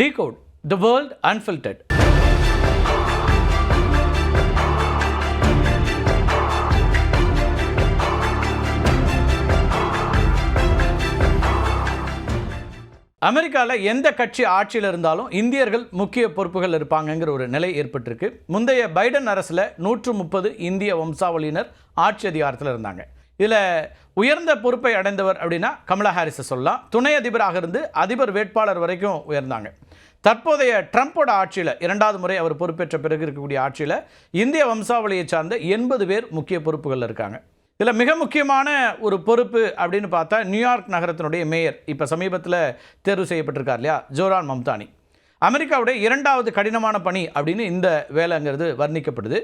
Recode the world unfiltered. அமெரிக்காவில் எந்த கட்சி ஆட்சியில் இருந்தாலும் இந்தியர்கள் முக்கிய பொறுப்புகள் இருப்பாங்கங்கிற ஒரு நிலை ஏற்பட்டிருக்கு. முந்தைய பைடன் அரசில் 130 இந்திய வம்சாவளியினர் ஆட்சி அதிகாரத்தில் இருந்தாங்க. இதில் உயர்ந்த பொறுப்பை அடைந்தவர் அப்படின்னா கமலா ஹாரிஸை சொல்லலாம். துணை அதிபராக இருந்து அதிபர் வேட்பாளர் வரைக்கும் உயர்ந்தாங்க. தற்போதைய ட்ரம்ப்போட ஆட்சியில் 2வது முறை அவர் பொறுப்பேற்ற பிறகு இருக்கக்கூடிய ஆட்சியில் இந்திய வம்சாவளியை சார்ந்த 80 பேர் முக்கிய பொறுப்புகளில் இருக்காங்க. இதில் மிக முக்கியமான ஒரு பொறுப்பு அப்படின்னு பார்த்தா நியூயார்க் நகரத்தினுடைய மேயர் இப்போ சமீபத்தில் தேர்வு செய்யப்பட்டிருக்கார் இல்லையா, ஜோரான் மம்தானி. அமெரிக்காவுடைய 2வது கடினமான பணி அப்படின்னு இந்த வேலைங்கிறது வர்ணிக்கப்படுது.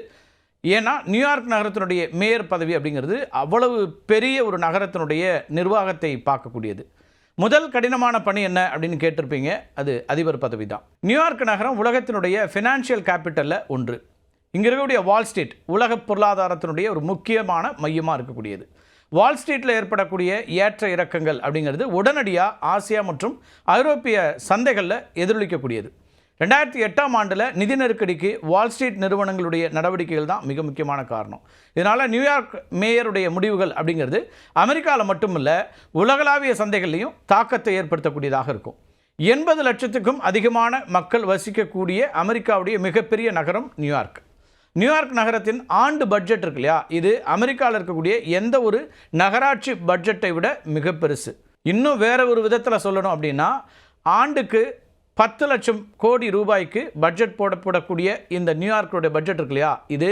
ஏன்னா நியூயார்க் நகரத்தினுடைய மேயர் பதவி அப்படிங்கிறது அவ்வளவு பெரிய ஒரு நகரத்தினுடைய நிர்வாகத்தை பார்க்கக்கூடியது. முதல் கடினமான பணி என்ன அப்படின்னு கேட்டிருப்பீங்க, அது அதிபர் பதவி தான். நியூயார்க் நகரம் உலகத்தினுடைய ஃபினான்ஷியல் கேபிட்டலில் ஒன்று. இங்கே இருக்கக்கூடிய வால் ஸ்ட்ரீட் உலக பொருளாதாரத்தினுடைய ஒரு முக்கியமான மையமாக இருக்கக்கூடியது. வால் ஸ்ட்ரீட்டில் ஏற்படக்கூடிய ஏற்ற இறக்கங்கள் அப்படிங்கிறது உடனடியாக ஆசியா மற்றும் ஐரோப்பிய சந்தைகளில் எதிரொலிக்கக்கூடியது. 2008ஆம் ஆண்டில் நிதி நெருக்கடிக்கு வால் ஸ்ட்ரீட் நிறுவனங்களுடைய நடவடிக்கைகள் தான் மிக முக்கியமான காரணம். இதனால் நியூயார்க் மேயருடைய முடிவுகள் அப்படிங்கிறது அமெரிக்காவில் மட்டுமில்ல உலகளாவிய சந்தைகள்லையும் தாக்கத்தை ஏற்படுத்தக்கூடியதாக இருக்கும். 80 லட்சத்துக்கும் அதிகமான மக்கள் வசிக்கக்கூடிய அமெரிக்காவுடைய மிகப்பெரிய நகரம் நியூயார்க். நியூயார்க் நகரத்தின் ஆண்டு பட்ஜெட் இருக்கு இல்லையா, இது அமெரிக்காவில் இருக்கக்கூடிய எந்த ஒரு நகராட்சி பட்ஜெட்டை விட மிக பெருசு. இன்னும் வேற ஒரு விதத்தில் சொல்லணும் அப்படின்னா ஆண்டுக்கு 10 லட்சம் கோடி ரூபாய்க்கு பட்ஜெட் போடப்படக்கூடிய இந்த நியூயார்க்குடைய பட்ஜெட் இருக்கு இல்லையா, இது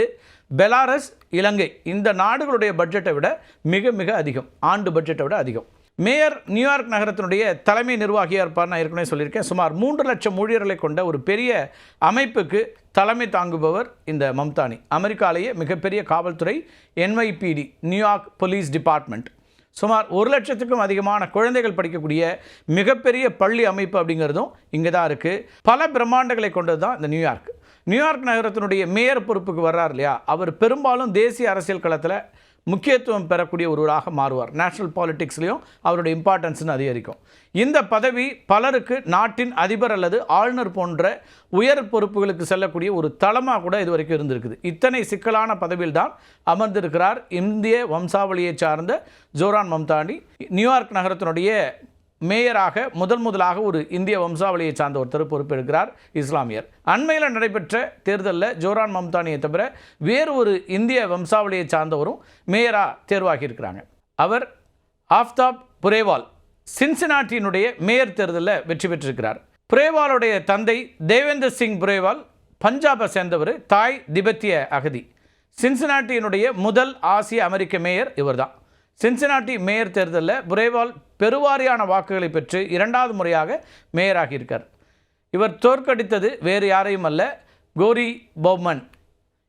பெலாரஸ், இலங்கை இந்த நாடுகளுடைய பட்ஜெட்டை விட மிக மிக அதிகம், ஆண்டு பட்ஜெட்டை விட அதிகம். மேயர் நியூயார்க் நகரத்தினுடைய தலைமை நிர்வாகியாக இருப்பார். நான் ஏற்கனவே சொல்லியிருக்கேன், சுமார் 3 லட்சம் ஊழியர்களை கொண்ட ஒரு பெரிய அமைப்புக்கு தலைமை தாங்குபவர் இந்த மம்தானி. அமெரிக்காலேயே மிகப்பெரிய காவல்துறை NYPD, நியூயார்க் போலீஸ் டிபார்ட்மெண்ட். சுமார் 1 லட்சத்துக்கும் அதிகமான குழந்தைகள் படிக்கக்கூடிய மிகப்பெரிய பள்ளி அமைப்பு அப்படிங்கிறதும் இங்கே தான் இருக்குது. பல பிரம்மாண்டங்களை கொண்டது தான் இந்த நியூயார்க். நியூயார்க் நகரத்தினுடைய மேயர் பொறுப்புக்கு வர்றார் இல்லையா, அவர் பெரும்பாலும் தேசிய அரசியல் களத்தில் முக்கியத்துவம் பெறக்கூடிய ஒருவராக மாறுவார். நேஷனல் பாலிட்டிக்ஸ்லையும் அவருடைய இம்பார்ட்டன்ஸ்னு அதிகரிக்கும். இந்த பதவி பலருக்கு நாட்டின் அதிபர் அல்லது ஆளுநர் போன்ற உயர் பொறுப்புகளுக்கு செல்லக்கூடிய ஒரு தளமாக கூட இது வரைக்கும் இருந்திருக்குது. இத்தனை சிக்கலான பதவியில் தான் அமர்ந்திருக்கிறார் இந்திய வம்சாவளியை சார்ந்த ஜோரான் மம்தானி. நியூயார்க் நகரத்தினுடைய மேயராக முதலாக ஒரு இந்திய வம்சாவளியை சார்ந்த ஒருத்தர் பொறுப்பெடுக்கிறார், இஸ்லாமியர். அண்மையில் நடைபெற்ற தேர்தலில் ஜோரான் மம்தானியை தவிர வேறு ஒரு இந்திய வம்சாவளியை சார்ந்தவரும் மேயராக தேர்வாகி இருக்கிறாங்க. அவர் ஆஃப்தாப் புரேவால் சின்சினாட்டியினுடைய மேயர் தேர்தலில் வெற்றி பெற்றிருக்கிறார். புரேவாலுடைய தந்தை தேவேந்தர் சிங் புரேவால் பஞ்சாபை சேர்ந்தவர், தாய் திபெத்திய அகதி. சின்சினாட்டியினுடைய முதல் ஆசிய அமெரிக்க மேயர் இவர் தான். சின்சினாட்டி மேயர் தேர்தலில் புரேவால் பெருவாரியான வாக்குகளை பெற்று 2வது முறையாக மேயராகி இருக்கார். இவர் தோற்கடித்தது வேறு யாரையும் அல்ல, கோரி பௌமன்.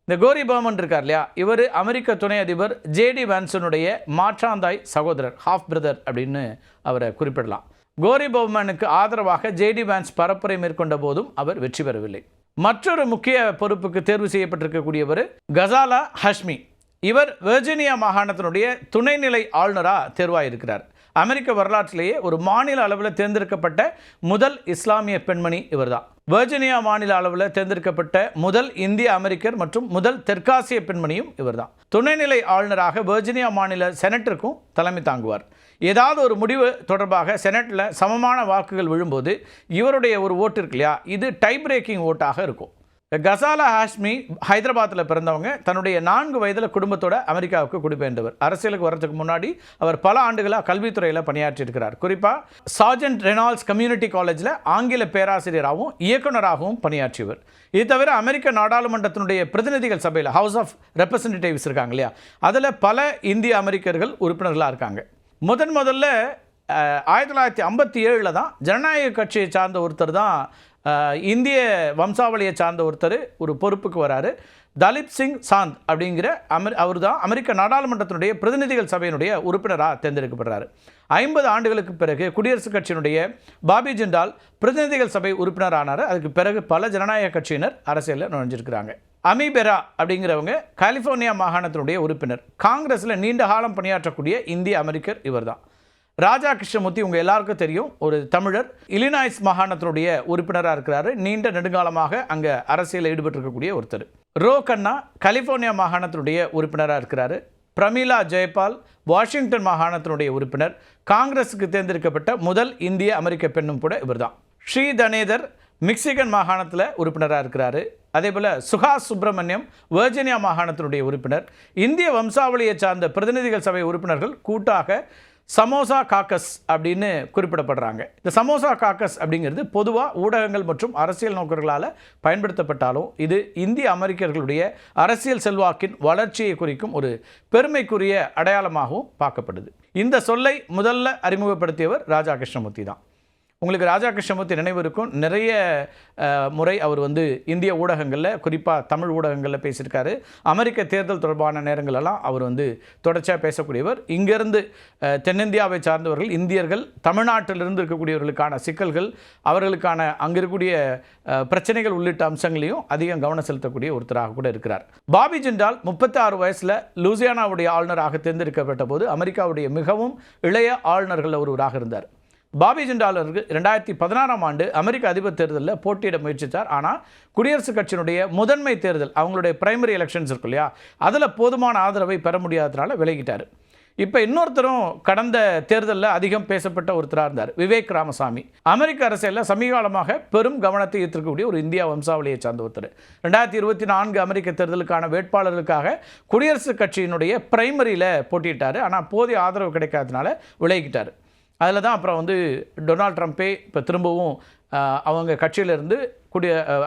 இந்த கோரி பௌமன் இருக்கார் இல்லையா, இவர் அமெரிக்க துணை அதிபர் JD வான்சனுடைய மாற்றாந்தாய் சகோதரர், ஹாஃப் பிரதர் அப்படின்னு அவரை குறிப்பிடலாம். கோரி பௌமனுக்கு ஆதரவாக JD வான்ஸ் பரப்புரை மேற்கொண்ட போதும் அவர் வெற்றி பெறவில்லை. மற்றொரு முக்கிய பொறுப்புக்கு தேர்வு செய்யப்பட்டிருக்கக்கூடியவர் கசாலா ஹஷ்மி. இவர் வெர்ஜீனியா மாகாணத்தினுடைய துணைநிலை ஆளுநராக தேர்வாயிருக்கிறார். அமெரிக்க வரலாற்றிலேயே ஒரு மாநில அளவில் தேர்ந்தெடுக்கப்பட்ட முதல் இஸ்லாமிய பெண்மணி இவர் தான். வெர்ஜீனியா மாநில அளவில் தேர்ந்தெடுக்கப்பட்ட முதல் இந்திய அமெரிக்கர் மற்றும் முதல் தெற்காசிய பெண்மணியும் இவர் தான். துணைநிலை ஆளுநராக வெர்ஜீனியா மாநில செனட்டிற்கும் தலைமை தாங்குவார். ஏதாவது ஒரு முடிவு தொடர்பாக செனட்டில் சமமான வாக்குகள் விழும்போது இவருடைய ஒரு ஓட்டு இருக்கு இல்லையா, இது டை பிரேக்கிங் ஓட்டாக இருக்கும். கசாலா ஹாஷ்மி ஹைதராபாத்தில் பிறந்தவங்க. தன்னுடைய 4 வயதில் குடும்பத்தோட அமெரிக்காவுக்கு குடிபெயர்ந்தவர். அரசியலுக்கு வரதுக்கு முன்னாடி அவர் பல ஆண்டுகளாக கல்வித்துறையில் பணியாற்றியிருக்கிறார். குறிப்பாக சார்ஜன்ட் ரெனால்ட்ஸ் கம்யூனிட்டி காலேஜில் ஆங்கில பேராசிரியராகவும் இயக்குநராகவும் பணியாற்றியவர். இது தவிர அமெரிக்க நாடாளுமன்றத்தினுடைய பிரதிநிதிகள் சபையில், ஹவுஸ் ஆஃப் ரெப்ரசன்டேட்டிவ்ஸ் இருக்காங்க இல்லையா, அதில் பல இந்திய அமெரிக்கர்கள் உறுப்பினர்களாக இருக்காங்க. முதல்ல 1957 தான் ஜனநாயக கட்சியை சார்ந்த ஒருத்தர் தான் இந்திய வம்சாவளியை சார்ந்த ஒருத்தர் ஒரு பொறுப்புக்கு வராரு. தலிப் சிங் சாந்த் அப்படிங்கிற அவர் தான் அமெரிக்க நாடாளுமன்றத்தினுடைய பிரதிநிதிகள் சபையினுடைய உறுப்பினராக தேர்ந்தெடுக்கப்படுறாரு. 50 ஆண்டுகளுக்கு பிறகு குடியரசுக் கட்சியினுடைய பாபி ஜிண்டால் பிரதிநிதிகள் சபை உறுப்பினர் ஆனார். அதுக்கு பிறகு பல ஜனநாயக கட்சியினர் அரசியலில் நுழைஞ்சிருக்கிறாங்க. அமி பெரா அப்படிங்கிறவங்க கலிஃபோர்னியா மாகாணத்தினுடைய உறுப்பினர். காங்கிரஸில் நீண்ட காலம் பணியாற்றக்கூடிய இந்திய அமெரிக்கர் இவர் தான். ராஜா கிருஷ்ணமூர்த்தி உங்கள் எல்லாருக்கும் தெரியும், ஒரு தமிழர், இலினாய்ஸ் மாகாணத்தினுடைய உறுப்பினராக இருக்கிறாரு. நீண்ட நெடுங்காலமாக அங்கே அரசியலில் ஈடுபட்டிருக்கக்கூடிய ஒருத்தர். ரோ கண்ணா கலிஃபோர்னியா மாகாணத்தினுடைய உறுப்பினராக இருக்கிறாரு. பிரமீளா ஜெயபால் வாஷிங்டன் மாகாணத்தினுடைய உறுப்பினர். காங்கிரஸுக்கு தேர்ந்தெடுக்கப்பட்ட முதல் இந்திய அமெரிக்க பெண்ணும் கூட இவர் தான். ஸ்ரீ தனேதர் மிக்சிகன் மாகாணத்தில் உறுப்பினராக இருக்கிறாரு. அதே போல் சுஹாஸ் சுப்பிரமணியம் வெர்ஜினியா மாகாணத்தினுடைய உறுப்பினர். இந்திய வம்சாவளியை சார்ந்த பிரதிநிதிகள் சபை உறுப்பினர்கள் கூட்டாக சமோசா காக்கஸ் அப்படின்னு குறிப்பிடப்படுறாங்க. இந்த சமோசா காக்கஸ் அப்படிங்கிறது பொதுவாக ஊடகங்கள் மற்றும் அரசியல் நோக்கர்களால் பயன்படுத்தப்பட்டாலும் இது இந்திய அமெரிக்கர்களுடைய அரசியல் செல்வாக்கின் வளர்ச்சியை குறிக்கும் ஒரு பெருமைக்குரிய அடையாளமாகவும் பார்க்கப்படுது. இந்த சொல்லை முதல்ல அறிமுகப்படுத்தியவர் ராஜா கிருஷ்ணமூர்த்தி தான். உங்களுக்கு ராஜா கிருஷ்ணமூர்த்தி நினைவு இருக்கும், நிறைய முறை அவர் இந்திய ஊடகங்களில், குறிப்பாக தமிழ் ஊடகங்களில் பேசியிருக்காரு. அமெரிக்க தேர்தல் தொடர்பான நேரங்களெல்லாம் அவர் தொடர்ச்சியாக பேசக்கூடியவர். இங்கேருந்து தென்னிந்தியாவை சார்ந்தவர்கள், இந்தியர்கள், தமிழ்நாட்டிலிருந்து இருக்கக்கூடியவர்களுக்கான சிக்கல்கள், அவர்களுக்கான அங்கே இருக்கக்கூடிய பிரச்சனைகள் உள்ளிட்ட அம்சங்களையும் அதிகம் கவனம் செலுத்தக்கூடிய ஒருத்தராக கூட இருக்கிறார். பாபி ஜிண்டால் 36 வயசில் லூசியானாவுடைய ஆளுநராக தேர்ந்தெடுக்கப்பட்ட போது அமெரிக்காவுடைய மிகவும் இளைய ஆளுநர்கள் ஒருவராக இருந்தார். பாபி ஜிண்டால் 2016ஆம் ஆண்டு அமெரிக்க அதிபர் தேர்தலில் போட்டியிட முயற்சித்தார். ஆனால் குடியரசுக் கட்சியினுடைய முதன்மை தேர்தல், அவங்களுடைய பிரைமரி எலெக்ஷன்ஸ் இருக்கு இல்லையா, அதில் போதுமான ஆதரவை பெற முடியாததுனால விலகிட்டார். இப்போ இன்னொருத்தரும் கடந்த தேர்தலில் அதிகம் பேசப்பட்ட ஒருத்தராக இருந்தார், விவேக் ராமசாமி. அமெரிக்க அரசியலில் சமீபகாலமாக பெரும் கவனத்தை ஈர்த்திருக்கக்கூடிய ஒரு இந்தியா வம்சாவளியை சார்ந்த ஒருத்தர். 2024 அமெரிக்க தேர்தலுக்கான வேட்பாளர்களுக்காக குடியரசுக் கட்சியினுடைய பிரைமரியில் போட்டியிட்டார். ஆனால் போதிய ஆதரவு கிடைக்காததுனால விலகிட்டார். அதில் தான் அப்புறம் டொனால்ட் ட்ரம்ப்பே இப்போ திரும்பவும் அவங்க கட்சியிலிருந்து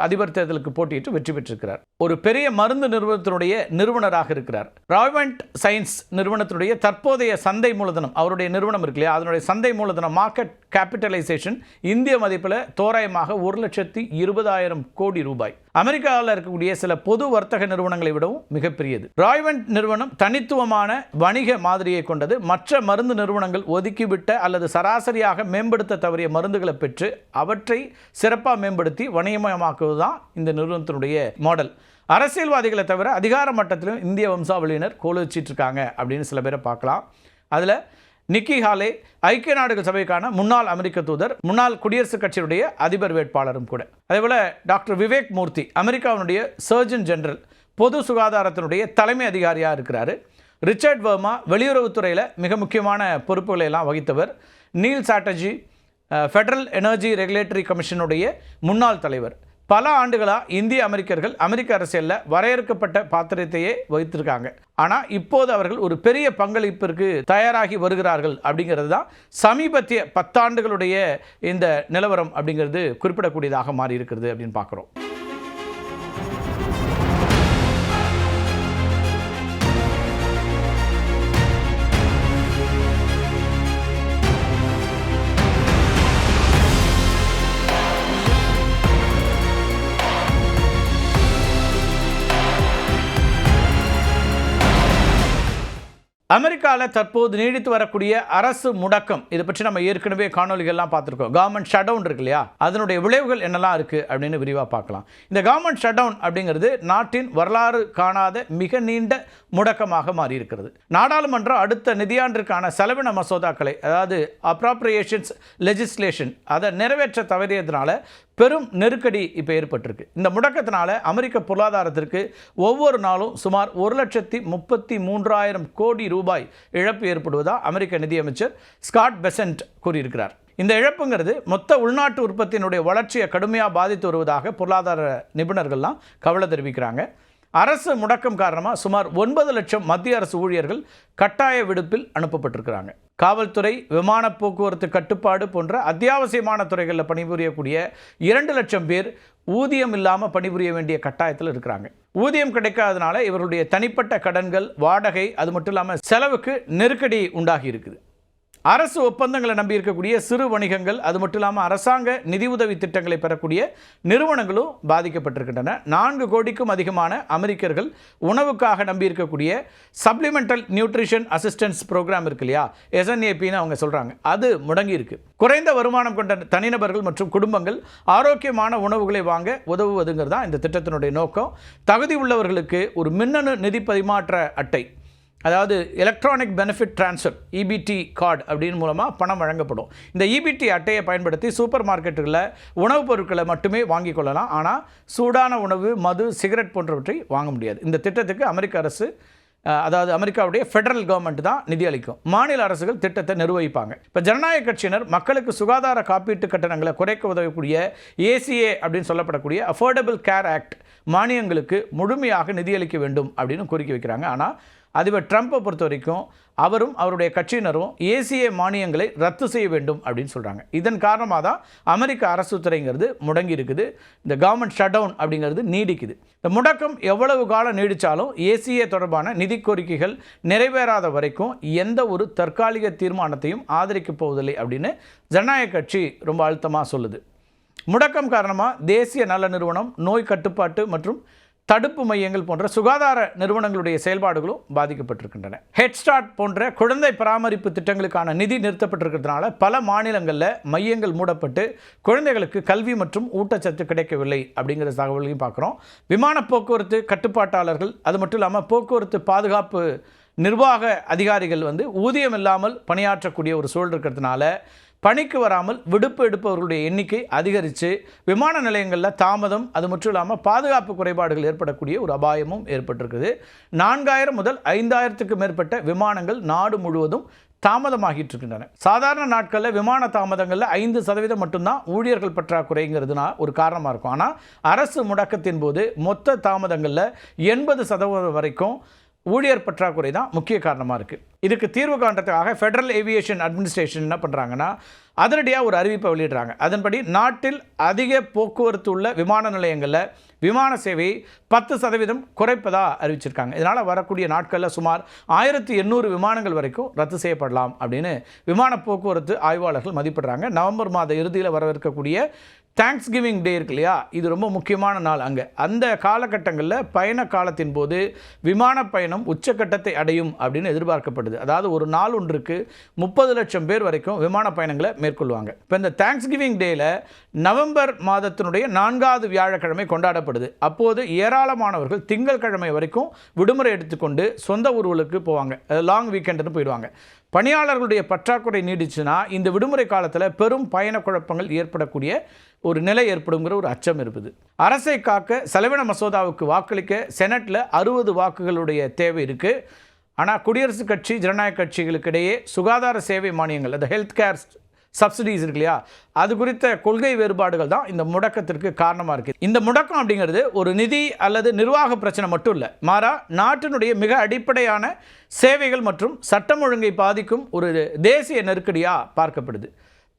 அதிபர் தேர்தலுக்கு போட்டியிட்டு வெற்றி பெற்றிருக்கிறார். ஒரு பெரிய மருந்து நிறுவனத்தினுடைய நிறுவனராக இருக்கிறார். ராய்வெண்ட் சயின்ஸ் நிறுவனத்தினுடைய தற்போதைய சந்தை மூலதனம், அவருடைய நிறுவனம் இருக்கு இல்லையா, அதனுடைய சந்தை மூலதனம், மார்க்கெட் கேபிட்டலைசேஷன் இந்திய மதிப்பில் தோராயமாக 1,20,000 கோடி ரூபாய். அமெரிக்காவில் இருக்கக்கூடிய சில பொது வர்த்தக நிறுவனங்களை விடவும் மிகப்பெரியது. ராய்வெண்ட் நிறுவனம் தனித்துவமான வணிக மாதிரியை கொண்டது. மற்ற மருந்து நிறுவனங்கள் ஒதுக்கிவிட்ட அல்லது சராசரியாக மேம்படுத்த தவறிய மருந்துகளை பெற்று அவற்றை சிறப்பாக மேம்படுத்தி வணிகமயமாக்குவதுதான் இந்த நிறுவனத்தினுடைய மாடல். அரசியல்வாதிகளை தவிர அதிகார மட்டத்திலும் இந்திய வம்சாவளியினர் கோலோச்சிட்டு இருக்காங்க அப்படின்னு சில பேரை பார்க்கலாம். அதில் நிக்கி ஹாலே ஐக்கிய நாடுகள் சபைக்கான முன்னாள் அமெரிக்க தூதர், முன்னாள் குடியரசுக் கட்சியினுடைய அதிபர் வேட்பாளரும் கூட. அதேபோல் டாக்டர் விவேக் மூர்த்தி அமெரிக்காவினுடைய சர்ஜன் ஜெனரல், பொது சுகாதாரத்தினுடைய தலைமை அதிகாரியாக இருக்கிறார். ரிச்சர்ட் வர்மா வெளியுறவுத்துறையில் மிக முக்கியமான பொறுப்புகளை எல்லாம் வகித்தவர். Neil Chatterjee federal energy regulatory கமிஷனுடைய முன்னாள் தலைவர். பல ஆண்டுகளாக இந்திய அமெரிக்கர்கள் அமெரிக்க அரசியலில் வரையறுக்கப்பட்ட பாத்திரத்தையே வகித்திருக்காங்க. ஆனால் இப்போது அவர்கள் ஒரு பெரிய பங்களிப்பிற்கு தயாராகி வருகிறார்கள் அப்படிங்கிறது தான் சமீபத்திய 10 ஆண்டுகளுடைய இந்த நிலவரம் அப்படிங்கிறது குறிப்பிடக்கூடியதாக மாறி இருக்கிறது அப்படின்னு பார்க்குறோம். அமெரிக்காவில் தற்போது நீடித்து வரக்கூடிய அரசு முடக்கம், இதை பற்றி நம்ம ஏற்கனவே காணொலிகள்லாம் பார்த்துருக்கோம். கவர்மெண்ட் ஷட் டவுன் இருக்கு இல்லையா, அதனுடைய விளைவுகள் என்னெல்லாம் இருக்குது அப்படின்னு விரிவாக பார்க்கலாம். இந்த கவர்மெண்ட் ஷட் டவுன் அப்படிங்கிறது நாட்டின் வரலாறு காணாத மிக நீண்ட முடக்கமாக மாறி இருக்கிறது. நாடாளுமன்றம் அடுத்த நிதியாண்டிற்கான செலவின மசோதாக்களை, அதாவது அப்ராப்ரியேஷன்ஸ் லெஜிஸ்லேஷன், அதை நிறைவேற்ற தவறியதுனால பெரும் நெருக்கடி இப்போ ஏற்பட்டிருக்கு. இந்த முடக்கத்தினால அமெரிக்க பொருளாதாரத்திற்கு ஒவ்வொரு நாளும் சுமார் 1,33,000 கோடி ரூபாய் இழப்பு ஏற்படுவதாக அமெரிக்க நிதியமைச்சர் ஸ்காட் பெசன்ட் கூறியிருக்கிறார். இந்த இழப்புங்கிறது மொத்த உள்நாட்டு உற்பத்தியினுடைய வளர்ச்சியை கடுமையாக பாதித்து வருவதாக பொருளாதார நிபுணர்கள்லாம் கவலை தெரிவிக்கிறாங்க. அரசு முடக்கம் காரணமாக சுமார் 9 லட்சம் மத்திய அரசு ஊழியர்கள் கட்டாய விடுப்பில் அனுப்பப்பட்டிருக்கிறாங்க. காவல்துறை, விமான போக்குவரத்து கட்டுப்பாடு போன்ற அத்தியாவசியமான துறைகளில் பணிபுரியக்கூடிய 2 லட்சம் பேர் ஊதியம் இல்லாமல் பணிபுரிய வேண்டிய கட்டாயத்தில் இருக்கிறாங்க. ஊதியம் கிடைக்காதனால இவர்களுடைய தனிப்பட்ட கடன்கள், வாடகை, அது மட்டும் இல்லாமல் செலவுக்கு நெருக்கடி உண்டாகி இருக்குது. அரசு ஒப்பந்தங்களை நம்பி இருக்கக்கூடிய சிறு வணிகங்கள், அது மட்டும் இல்லாமல் அரசாங்க நிதியுதவி திட்டங்களை பெறக்கூடிய நிறுவனங்களும் பாதிக்கப்பட்டிருக்கின்றன. 4 கோடிக்கும் அதிகமான அமெரிக்கர்கள் உணவுக்காக நம்பி இருக்கக்கூடிய சப்ளிமெண்டல் நியூட்ரிஷன் அசிஸ்டன்ஸ் ப்ரோக்ராம் இருக்கு இல்லையா, SNAPன்னு அவங்க சொல்கிறாங்க, அது முடங்கி இருக்கு. குறைந்த வருமானம் கொண்ட தனிநபர்கள் மற்றும் குடும்பங்கள் ஆரோக்கியமான உணவுகளை வாங்க உதவுவதுங்கிறது தான் இந்த திட்டத்தினுடைய நோக்கம். தகுதி உள்ளவர்களுக்கு ஒரு மின்னணு நிதி பரிமாற்ற அட்டை, அதாவது electronic benefit transfer EBT card அப்படின்னு மூலமாக பணம் வழங்கப்படும். இந்த EBT அட்டையை பயன்படுத்தி சூப்பர் மார்க்கெட்டுகளில் உணவுப் பொருட்களை மட்டுமே வாங்கிக் கொள்ளலாம். ஆனால் சூடான உணவு, மது, சிகரெட் போன்றவற்றை வாங்க முடியாது. இந்த திட்டத்துக்கு அமெரிக்க அரசு, அதாவது அமெரிக்காவுடைய ஃபெடரல் கவர்மெண்ட் தான் நிதி அளிக்கும். மாநில அரசுகள் திட்டத்தை நிர்வகிப்பாங்க. இப்போ ஜனநாயக கட்சியினர் மக்களுக்கு சுகாதார காப்பீட்டு கட்டணங்களை குறைக்க உதவக்கூடிய ACA அப்படின்னு சொல்லப்படக்கூடிய அஃபோர்டபுள் கேர் ஆக்ட் மானியங்களுக்கு முழுமையாக நிதியளிக்க வேண்டும் அப்படின்னு கோரிக்கை வைக்கிறாங்க. ஆனால் அதிபர் ட்ரம்ப்பை பொறுத்த வரைக்கும் அவரும் அவருடைய கட்சியினரும் ACA மானியங்களை ரத்து செய்ய வேண்டும் அப்படின்னு சொல்கிறாங்க. இதன் காரணமாக தான் அமெரிக்க அரசு துறைங்கிறது முடங்கி இருக்குது. இந்த கவர்மெண்ட் ஷட் டவுன் அப்படிங்கிறது நீடிக்குது. இந்த முடக்கம் எவ்வளவு காலம் நீடித்தாலும் ACA தொடர்பான நிதி கோரிக்கைகள் நிறைவேறாத வரைக்கும் எந்த ஒரு தற்காலிக தீர்மானத்தையும் ஆதரிக்கப் போவதில்லை அப்படின்னு ஜனநாயக கட்சி ரொம்ப அழுத்தமாக சொல்லுது. முடக்கம் காரணமாக தேசிய நல நிறுவனம், நோய் கட்டுப்பாட்டு மற்றும் தடுப்பு மையங்கள் போன்ற சுகாதார நிறுவனங்களுடைய செயல்பாடுகளும் பாதிக்கப்பட்டிருக்கின்றன. ஹெட் ஸ்டார்ட் போன்ற குழந்தை பராமரிப்பு திட்டங்களுக்கான நிதி நிறுத்தப்பட்டிருக்கிறதுனால பல மாநிலங்களில் மையங்கள் மூடப்பட்டு குழந்தைகளுக்கு கல்வி மற்றும் ஊட்டச்சத்து கிடைக்கவில்லை அப்படிங்கிற தகவலையும் பார்க்குறோம். விமான போக்குவரத்து கட்டுப்பாட்டாளர்கள், அது மட்டும் இல்லாமல் போக்குவரத்து பாதுகாப்பு நிர்வாக அதிகாரிகள் ஊதியம் இல்லாமல் பணியாற்றக்கூடிய ஒரு சூழல் இருக்கிறதுனால பணிக்கு வராமல் விடுப்பு எடுப்பவர்களுடைய எண்ணிக்கை அதிகரித்து விமான நிலையங்களில் தாமதம், அது மட்டும் இல்லாமல் பாதுகாப்பு குறைபாடுகள் ஏற்படக்கூடிய ஒரு அபாயமும் ஏற்பட்டிருக்குது. 4000 முதல் 5000க்கு மேற்பட்ட விமானங்கள் நாடு முழுவதும் தாமதமாகிட்டு இருக்கின்றன. சாதாரண நாட்களில் விமான தாமதங்களில் 5% மட்டும்தான் ஊழியர்கள் பற்றாக்குறைங்கிறதுனா ஒரு காரணமாக இருக்கும். ஆனால் அரசு முடக்கத்தின் போது மொத்த தாமதங்களில் 80% வரைக்கும் ஊழியர் பற்றாக்குறை தான் முக்கிய காரணமாக இருக்குது. இதுக்கு தீர்வு காண்றதுக்காக ஃபெடரல் ஏவியேஷன் அட்மினிஸ்ட்ரேஷன் என்ன பண்ணுறாங்கன்னா அதிரடியாக ஒரு அறிவிப்பை வெளியிடுறாங்க. அதன்படி நாட்டில் அதிக போக்குவரத்து உள்ள விமான நிலையங்களில் விமான சேவையை 10% குறைப்பதாக அறிவிச்சிருக்காங்க. இதனால் வரக்கூடிய நாட்களில் சுமார் 1800 விமானங்கள் வரைக்கும் ரத்து செய்யப்படலாம் அப்படின்னு விமான போக்குவரத்து ஆய்வாளர்கள் மதிப்பிடுறாங்க. நவம்பர் மாத இறுதியில் வரவிருக்கக்கூடிய தேங்க்ஸ் கிவிங் டே இருக்கு இல்லையா, இது ரொம்ப முக்கியமான நாள். அந்த காலகட்டங்களில் பயண காலத்தின் போது விமான பயணம் உச்சக்கட்டத்தை அடையும் அப்படின்னு எதிர்பார்க்கப்படுது. அதாவது ஒரு நாள் ஒன்றுக்கு 30 லட்சம் பேர் வரைக்கும் விமான பயணங்களை மேற்கொள்வாங்க. இப்போ இந்த தேங்க்ஸ் கிவிங் டேயில் நவம்பர் மாதத்தினுடைய 4வது வியாழக்கிழமை கொண்டாடப்படுது. அப்போது ஏராளமானவர்கள் திங்கட்கிழமை வரைக்கும் விடுமுறை எடுத்துக்கொண்டு சொந்த ஊர்களுக்கு போவாங்க. லாங் வீக்கெண்டுன்னு போயிடுவாங்க. பணியாளர்களுடைய பற்றாக்குறை நீடிச்சுன்னா இந்த விடுமுறை காலத்தில் பெரும் பயண குழப்பங்கள் ஏற்படக்கூடிய ஒரு நிலை ஏற்படுங்கிற ஒரு அச்சம் இருக்குது. அரசை காக்க செலவின மசோதாவுக்கு வாக்களிக்க செனட்டில் 60 வாக்குகளுடைய தேவை இருக்குது. ஆனால் குடியரசுக் கட்சி, ஜனநாயக கட்சிகளுக்கு இடையே சுகாதார சேவை மானியங்கள், அந்த ஹெல்த் கேர் சப்சிடிஸ் இருக்கு இல்லையா, அது குறித்த கொள்கை வேறுபாடுகள் தான் இந்த முடக்கத்திற்கு காரணமாக இருக்குது. இந்த முடக்கம் அப்படிங்கிறது ஒரு நிதி அல்லது நிர்வாக பிரச்சனை மட்டும் இல்லை, மாறா நாட்டினுடைய மிக அடிப்படையான சேவைகள் மற்றும் சட்டம் ஒழுங்கை பாதிக்கும் ஒரு தேசிய நெருக்கடியாக பார்க்கப்படுது.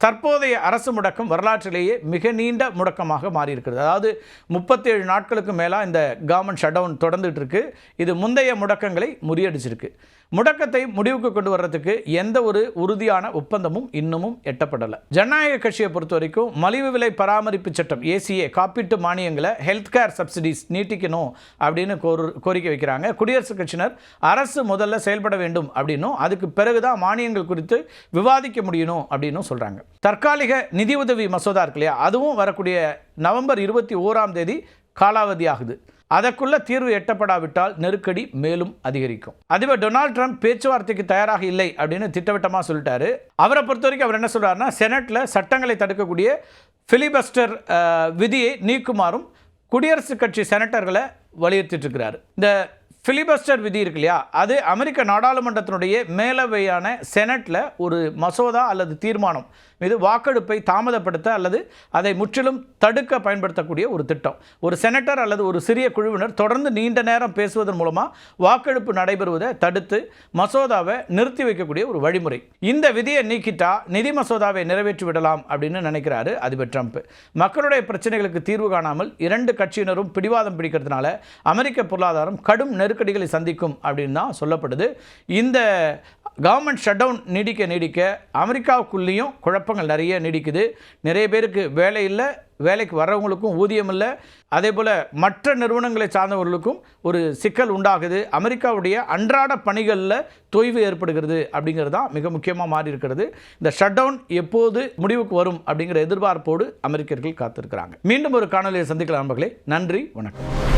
தற்போதைய அரசு முடக்கம் வரலாற்றிலேயே மிக நீண்ட முடக்கமாக மாறியிருக்கிறது. அதாவது 37 நாட்களுக்கு மேலாக இந்த கவர்மெண்ட் ஷட் டவுன் தொடர்ந்துட்டு இருக்கு. இது முந்தைய முடக்கங்களை முறியடிச்சிருக்கு. முடக்கத்தை முடிவுக்கு கொண்டு வர்றதுக்கு எந்த ஒரு உறுதியான ஒப்பந்தமும் இன்னமும் எட்டப்படலை. ஜனநாயக கட்சியை பொறுத்த வரைக்கும் மலிவு விலை பராமரிப்பு சட்டம் ACA காப்பீட்டு மானியங்களை ஹெல்த் கேர் சப்சிடிஸ் நீட்டிக்கணும் அப்படின்னு கோரிக்கை வைக்கிறாங்க. குடியரசுக் கட்சியினர் அரசு முதல்ல செயல்பட வேண்டும் அப்படின்னும் அதுக்கு பிறகுதான் மானியங்கள் குறித்து விவாதிக்க முடியணும் அப்படின்னு சொல்கிறாங்க. தற்காலிக நிதியுதவி மசோதா இருக்கு இல்லையா, அதுவும் வரக்கூடிய நவம்பர் 21ஆம் தேதி காலாவதி ஆகுது. அதற்குள்ள தீர்வு எட்டப்படாவிட்டால் நெருக்கடி மேலும் அதிகரிக்கும். அதிபர் டொனால்ட் ட்ரம்ப் பேச்சுவார்த்தைக்கு தயாராக இல்லை அப்படின்னு திட்டவட்டமாக சொல்லிட்டாரு. அவரை பொறுத்த வரைக்கும் அவர் என்ன சொல்றாருன்னா, செனட்டில் சட்டங்களை தடுக்கக்கூடிய ஃபிலிபஸ்டர் விதியை நீக்குமாறும் குடியரசுக் கட்சி செனட்டர்களை வலியுறுத்திட்டு இருக்கிறார். இந்த ஃபிலிபஸ்டர் விதி இருக்கு இல்லையா, அது அமெரிக்க நாடாளுமன்றத்தினுடைய மேலவையான செனட்டில் ஒரு மசோதா அல்லது தீர்மானம் மீது வாக்கெடுப்பை தாமதப்படுத்த அல்லது அதை முற்றிலும் தடுக்க பயன்படுத்தக்கூடிய ஒரு திட்டம். ஒரு செனட்டர் அல்லது ஒரு சிறிய குழுவினர் தொடர்ந்து நீண்ட நேரம் பேசுவதன் மூலமாக வாக்கெடுப்பு நடைபெறுவதை தடுத்து மசோதாவை நிறுத்தி வைக்கக்கூடிய ஒரு வழிமுறை. இந்த விதியை நீக்கிட்டா நிதி மசோதாவை நிறைவேற்றி விடலாம் அப்படின்னு நினைக்கிறாரு அதிபர் ட்ரம்ப். மக்களுடைய பிரச்சனைகளுக்கு தீர்வு காணாமல் 2 கட்சியினரும் பிடிவாதம் பிடிக்கிறதுனால அமெரிக்க பொருளாதாரம் கடும் நெருக்கடிகளை சந்திக்கும் அப்படின்னு தான் சொல்லப்படுது. இந்த கவர்மெண்ட் ஷட் டவுன் நீடிக்க அமெரிக்காவுக்குள்ளேயும் குழப்பங்கள் நிறைய நீடிக்குது. நிறைய பேருக்கு வேலை இல்லை, வேலைக்கு வர்றவங்களுக்கும் ஊதியம் இல்லை, அதே போல் மற்ற நிறுவனங்களை சார்ந்தவர்களுக்கும் ஒரு சிக்கல் உண்டாகுது. அமெரிக்காவுடைய அன்றாட பணிகளில் தொய்வு ஏற்படுகிறது அப்படிங்கிறது தான் மிக முக்கியமாக மாறி இருக்கிறது. இந்த ஷட் டவுன் எப்போது முடிவுக்கு வரும் அப்படிங்கிற எதிர்பார்ப்போடு அமெரிக்கர்கள் காத்திருக்கிறாங்க. மீண்டும் ஒரு காணொலியை சந்திக்கலாம் நண்பர்களே. நன்றி, வணக்கம்.